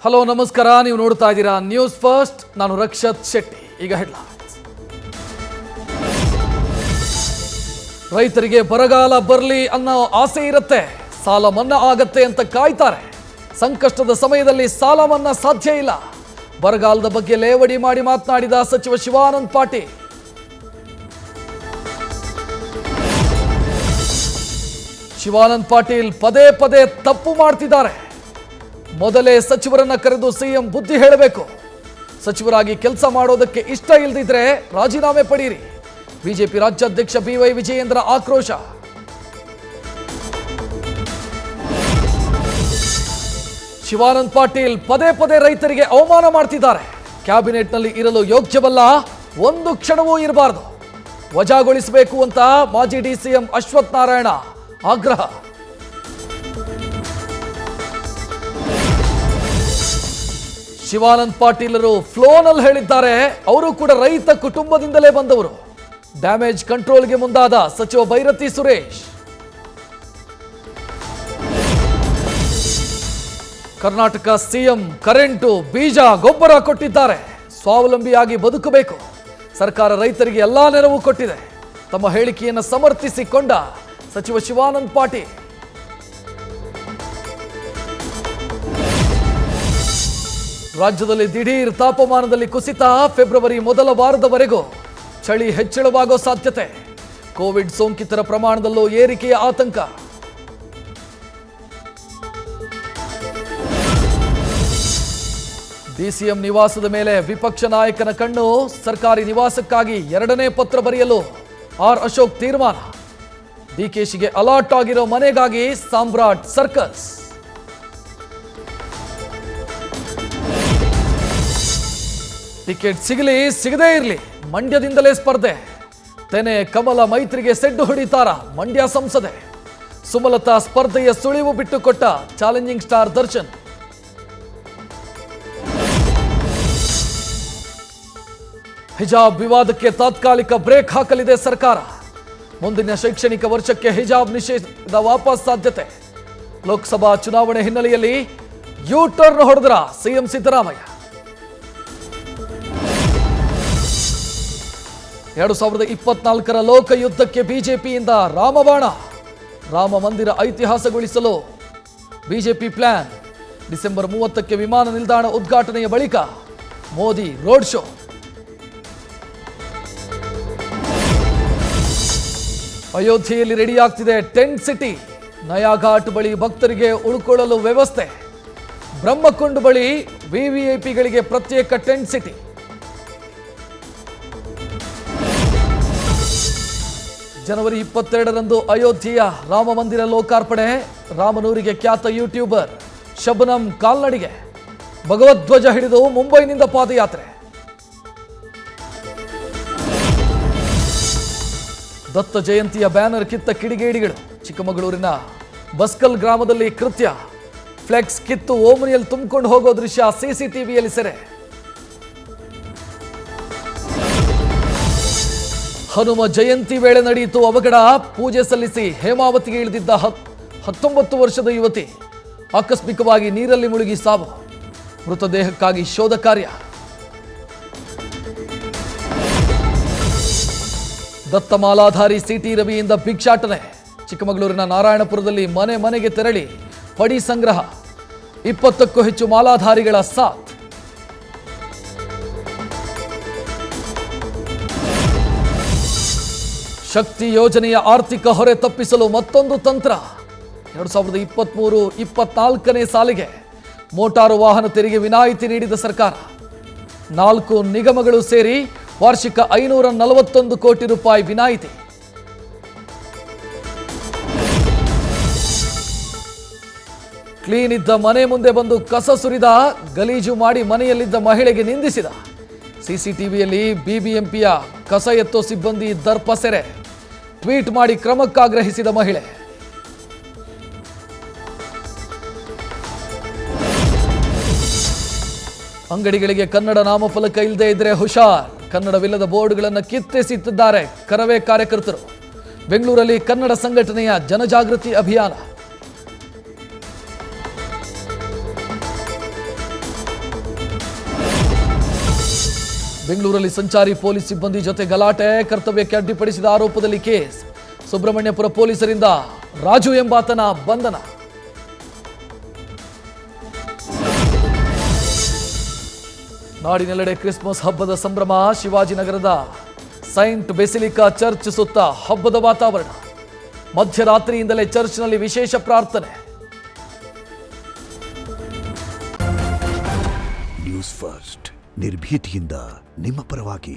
Hello ನಮಸ್ಕಾರ, ನೀವು ನೋಡ್ತಾ ಇದ್ದೀರಾ ನ್ಯೂಸ್ ಫಸ್ಟ್. ನಾನು ರಕ್ಷತ್ ಶೆಟ್ಟಿ. ಈಗ ಹೆಡ್ಲೈನ್ಸ್. ರೈತರಿಗೆ ಬರಗಾಲ ಬರಲಿ ಅನ್ನೋ ಆಸೆ ಇರುತ್ತೆ, ಸಾಲ ಮನ್ನಾ ಆಗತ್ತೆ ಅಂತ ಕಾಯ್ತಾರೆ. ಸಂಕಷ್ಟದ ಸಮಯದಲ್ಲಿ ಸಾಲ ಮನ್ನಾ ಸಾಧ್ಯ ಇಲ್ಲ. ಬರಗಾಲದ ಬಗ್ಗೆ ಲೇವಡಿ ಮಾಡಿ ಮಾತನಾಡಿದ ಸಚಿವ ಶಿವಾನಂದ ಪಾಟೀಲ್. ಶಿವಾನಂದ ಪಾಟೀಲ್ ಪದೇ ಪದೇ ತಪ್ಪು ಮಾಡ್ತಿದ್ದಾರೆ. ಮೊದಲೇ ಸಚಿವರನ್ನ ಕರೆದು ಸಿಎಂ ಬುದ್ಧಿ ಹೇಳಬೇಕು. ಸಚಿವರಾಗಿ ಕೆಲಸ ಮಾಡೋದಕ್ಕೆ ಇಷ್ಟ ಇಲ್ಲದಿದ್ರೆ ರಾಜೀನಾಮೆ ಪಡೆಯಿರಿ. ಬಿಜೆಪಿ ರಾಜ್ಯಾಧ್ಯಕ್ಷ ಬಿವೈ ವಿಜಯೇಂದ್ರ ಆಕ್ರೋಶ. ಶಿವಾನಂದ ಪಾಟೀಲ್ ಪದೇ ಪದೇ ರೈತರಿಗೆ ಅವಮಾನ ಮಾಡ್ತಿದ್ದಾರೆ. ಕ್ಯಾಬಿನೆಟ್ನಲ್ಲಿ ಇರಲು ಯೋಗ್ಯವಲ್ಲ, ಒಂದು ಕ್ಷಣವೂ ಇರಬಾರದು. ವಜಾಗೊಳಿಸಬೇಕು ಅಂತ ಮಾಜಿ ಡಿಸಿಎಂ ಅಶ್ವಥ್ ನಾರಾಯಣ ಆಗ್ರಹ. ಶಿವಾನಂದ ಪಾಟೀಲರು ಫ್ಲೋನಲ್ಲಿ ಹೇಳಿದ್ದಾರೆ, ಅವರು ಕೂಡ ರೈತ ಕುಟುಂಬದಿಂದಲೇ ಬಂದವರು. ಡ್ಯಾಮೇಜ್ ಕಂಟ್ರೋಲ್ಗೆ ಮುಂದಾದ ಸಚಿವ ಭೈರತಿ ಸುರೇಶ್. ಕರ್ನಾಟಕ ಸಿಎಂ ಕರೆಂಟು, ಬೀಜ, ಗೊಬ್ಬರ ಕೊಟ್ಟಿದ್ದಾರೆ. ಸ್ವಾವಲಂಬಿಯಾಗಿ ಬದುಕಬೇಕು. ಸರ್ಕಾರ ರೈತರಿಗೆ ಎಲ್ಲಾ ನೆರವು ಕೊಟ್ಟಿದೆ. ತಮ್ಮ ಹೇಳಿಕೆಯನ್ನು ಸಮರ್ಥಿಸಿಕೊಂಡ ಸಚಿವ ಶಿವಾನಂದ ಪಾಟೀಲ್. ರಾಜ್ಯದಲ್ಲಿ ದಿಢೀರ್ ತಾಪಮಾನದಲ್ಲಿ ಕುಸಿತ. ಫೆಬ್ರವರಿ ಮೊದಲ ವಾರದವರೆಗೂ ಚಳಿ ಹೆಚ್ಚಳವಾಗೋ ಸಾಧ್ಯತೆ. ಕೋವಿಡ್ ಸೋಂಕಿತರ ಪ್ರಮಾಣದಲ್ಲೂ ಏರಿಕೆಯ ಆತಂಕ. ಡಿಸಿಎಂ ನಿವಾಸದ ಮೇಲೆ ವಿಪಕ್ಷ ನಾಯಕನ ಕಣ್ಣು. ಸರ್ಕಾರಿ ನಿವಾಸಕ್ಕಾಗಿ 2ನೇ ಪತ್ರ ಬರೆಯಲು ಆರ್ ಅಶೋಕ್ ತೀರ್ಮಾನ. ಡಿಕೆಶಿಗೆ ಅಲಾಟ್ ಆಗಿರೋ ಮನೆಗಾಗಿ ಸಾಮ್ರಾಟ್ ಸರ್ಕಸ್. ಟಿಕೆಟ್ ಸಿಗಲಿ ಸಿಗದೇ ಇರಲಿ, ಮಂಡ್ಯದಿಂದಲೇ ಸ್ಪರ್ಧೆ. ತೆನೆ ಕಮಲ ಮೈತ್ರಿಗೆ ಸೆಡ್ಡು ಹೊಡಿತಾರ ಮಂಡ್ಯ ಸಂಸದೆ. ಸುಮಲತಾ ಸ್ಪರ್ಧೆಯ ಸುಳಿವು ಬಿಟ್ಟುಕೊಟ್ಟ ಚಾಲೆಂಜಿಂಗ್ ಸ್ಟಾರ್ ದರ್ಶನ್. ಹಿಜಾಬ್ ವಿವಾದಕ್ಕೆ ತಾತ್ಕಾಲಿಕ ಬ್ರೇಕ್ ಹಾಕಲಿದೆ ಸರ್ಕಾರ. ಮುಂದಿನ ಶೈಕ್ಷಣಿಕ ವರ್ಷಕ್ಕೆ ಹಿಜಾಬ್ ನಿಷೇಧ ವಾಪಸ್ ಸಾಧ್ಯತೆ. ಲೋಕಸಭಾ ಚುನಾವಣೆ ಹಿನ್ನೆಲೆಯಲ್ಲಿ ಯೂ ಟರ್ನ್ ಹೊಡೆದ್ರ ಸಿಎಂ ಸಿದ್ದರಾಮಯ್ಯ. 2024ರ ಲೋಕಯುದ್ಧಕ್ಕೆ ಬಿಜೆಪಿಯಿಂದ ರಾಮಬಾಣ. ರಾಮ ಮಂದಿರ ಐತಿಹಾಸಗೊಳಿಸಲು ಬಿಜೆಪಿ ಪ್ಲಾನ್. ಡಿಸೆಂಬರ್ 30ಕ್ಕೆ ವಿಮಾನ ನಿಲ್ದಾಣ ಉದ್ಘಾಟನೆಯ ಬಳಿಕ ಮೋದಿ ರೋಡ್ ಶೋ. ಅಯೋಧ್ಯೆಯಲ್ಲಿ ರೆಡಿಯಾಗ್ತಿದೆ ಟೆಂಟ್ ಸಿಟಿ. ನಯಾಘಾಟ್ ಬಳಿ ಭಕ್ತರಿಗೆ ಉಳ್ಕೊಳ್ಳಲು ವ್ಯವಸ್ಥೆ. ಬ್ರಹ್ಮಕುಂಡ್ ಬಳಿ ವಿವಿಐಪಿಗಳಿಗೆ ಪ್ರತ್ಯೇಕ ಟೆಂಟ್ ಸಿಟಿ. ಜನವರಿ 22ರಂದು ಅಯೋಧ್ಯೆಯ ರಾಮ ಮಂದಿರ ಲೋಕಾರ್ಪಣೆ. ರಾಮನೂರಿಗೆ ಖ್ಯಾತ ಯೂಟ್ಯೂಬರ್ ಶಬನಂ ಕಾಲ್ನಡಿಗೆ. ಭಗವಧ್ವಜ ಹಿಡಿದು ಮುಂಬೈನಿಂದ ಪಾದಯಾತ್ರೆ. ದತ್ತ ಜಯಂತಿಯ ಬ್ಯಾನರ್ ಕಿತ್ತ ಕಿಡಿಗೇಡಿಗಳು. ಚಿಕ್ಕಮಗಳೂರಿನ ಬಸ್ಕಲ್ ಗ್ರಾಮದಲ್ಲಿ ಕೃತ್ಯ. ಫ್ಲೆಕ್ಸ್ ಕಿತ್ತು ಓಮನಿಯಲ್ಲಿ ತುಂಬಿಕೊಂಡು ಹೋಗೋ ದೃಶ್ಯ ಸಿಸಿಟಿವಿಯಲ್ಲಿ ಸೆರೆ. ಹನುಮ ಜಯಂತಿ ವೇಳೆ ನಡೆಯಿತು ಅವಘಡ. ಪೂಜೆ ಸಲ್ಲಿಸಿ ಹೇಮಾವತಿಗೆ ಇಳಿದಿದ್ದ 19 ವರ್ಷದ ಯುವತಿ ಆಕಸ್ಮಿಕವಾಗಿ ನೀರಲ್ಲಿ ಮುಳುಗಿ ಸಾವು. ಮೃತದೇಹಕ್ಕಾಗಿ ಶೋಧ ಕಾರ್ಯ. ದತ್ತಮಾಲಾಧಾರಿ ಸಿಟಿ ರವಿಯಿಂದ ಭಿಕ್ಷಾಟನೆ. ಚಿಕ್ಕಮಗಳೂರಿನ ನಾರಾಯಣಪುರದಲ್ಲಿ ಮನೆ ಮನೆಗೆ ತೆರಳಿ ಪಡಿ ಸಂಗ್ರಹ. 20ಕ್ಕೂ ಹೆಚ್ಚು ಮಾಲಾಧಾರಿಗಳ ಸಾಥ್. ಶಕ್ತಿ ಯೋಜನೆಯ ಆರ್ಥಿಕ ಹೊರೆ ತಪ್ಪಿಸಲು ಮತ್ತೊಂದು ತಂತ್ರ. 2023-24ನೇ ಸಾಲಿಗೆ ಮೋಟಾರು ವಾಹನ ತೆರಿಗೆ ವಿನಾಯಿತಿ ನೀಡಿದ ಸರ್ಕಾರ. 4 ನಿಗಮಗಳು ಸೇರಿ ವಾರ್ಷಿಕ 541 ಕೋಟಿ ರೂಪಾಯಿ ವಿನಾಯಿತಿ. ಕ್ಲೀನ್ ಇದ್ದ ಮನೆ ಮುಂದೆ ಬಂದು ಕಸ ಸುರಿದ. ಗಲೀಜು ಮಾಡಿ ಮನೆಯಲ್ಲಿದ್ದ ಮಹಿಳೆಗೆ ನಿಂದಿಸಿದ. ಸಿಸಿಟಿವಿಯಲ್ಲಿ ಬಿಬಿಎಂಪಿಯ ಕಸ ಎತ್ತೋ ಸಿಬ್ಬಂದಿ ದರ್ಪ ಸೆರೆ. ಟ್ವೀಟ್ ಮಾಡಿ ಕ್ರಮಕ್ಕಾಗ್ರಹಿಸಿದ ಮಹಿಳೆ. ಅಂಗಡಿಗಳಿಗೆ ಕನ್ನಡ ನಾಮಫಲಕ ಇಲ್ಲದೆ ಇದ್ರೆ ಹುಷಾರ್. ಕನ್ನಡವಿಲ್ಲದ ಬೋರ್ಡ್ಗಳನ್ನು ಕಿತ್ತೆಸೆಯುತ್ತಿದ್ದಾರೆ ಕರವೇ ಕಾರ್ಯಕರ್ತರು. ಬೆಂಗಳೂರಲ್ಲಿ ಕನ್ನಡ ಸಂಘಟನೆಯ ಜನಜಾಗೃತಿ ಅಭಿಯಾನ. ಬೆಂಗಳೂರಲ್ಲಿ ಸಂಚಾರಿ ಪೊಲೀಸ್ ಸಿಬ್ಬಂದಿ ಜೊತೆ ಗಲಾಟೆ, ಕರ್ತವ್ಯಕ್ಕೆ ಅಡ್ಡಿಪಡಿಸಿದ ಆರೋಪದಲ್ಲಿ ಕೇಸ್. ಸುಬ್ರಹ್ಮಣ್ಯಪುರ ಪೊಲೀಸರಿಂದ ರಾಜು ಎಂಬಾತನ ಬಂಧನ. ನಾಡಿನೆಲ್ಲೆಡೆ ಕ್ರಿಸ್ಮಸ್ ಹಬ್ಬದ ಸಂಭ್ರಮ. ಶಿವಾಜಿನಗರದ ಸೈಂಟ್ ಬೆಸಿಲಿಕಾ ಚರ್ಚ್ ಸುತ್ತ ಹಬ್ಬದ ವಾತಾವರಣ. ಮಧ್ಯರಾತ್ರಿಯಿಂದಲೇ ಚರ್ಚ್ನಲ್ಲಿ ವಿಶೇಷ ಪ್ರಾರ್ಥನೆ. ನ್ಯೂಸ್ ಫಸ್ಟ್ ನಿರ್ಭೀತಿಯಿಂದ ನಿಮ್ಮ ಪರವಾಗಿ.